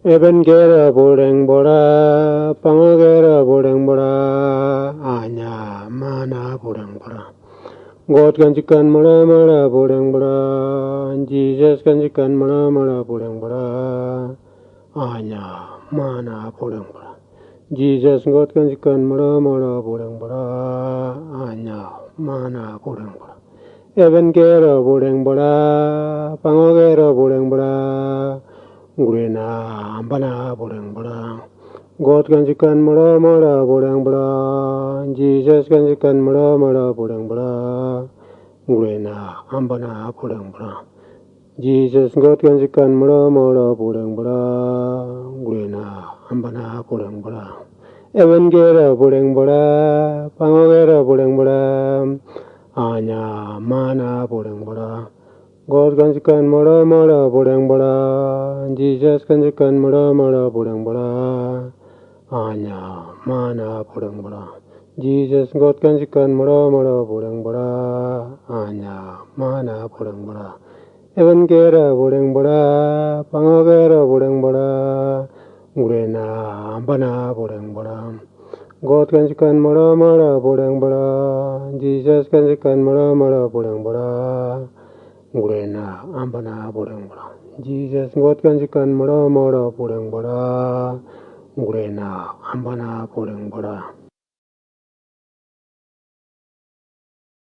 에벤게라 보랭보라 방어게라 보랭보라 아냐 마나 보랭보라 got 간직간 뭐라 보랭보라 지저스 간직간 뭐라 보랭보라 아냐 마나 보랭보라 지저스 got 간직간 뭐라 보랭보라 아냐 마나 보랭보라 에벤게라 보랭보라 방어게라 보랭보라 Gurena ambana bodang God kanjikan mura bodang bora Jesus kanjikan mura bodang bora Gurena ambana bodang bora Jesus God kanjikan mura bodang bora Gurena ambana bodang bora Evangera bodang bora Pangogera bodang bora Anya mana bodang bora God kanjikan mura bodang bora Jesus kanjikan mura bodang bora Anya mana bodang bora Jesus God kanjikan mura bodang bora Anya mana bodang bora Evangera bodang bora Pangogera bodang bora Gurena ambana bodang bora God kanjikan mura bodang bora Jesus kanjikan mura bodang bora Gurena ambana bodang bora Jesus God kanjikan mura bodang bora Gurena ambana bodang bora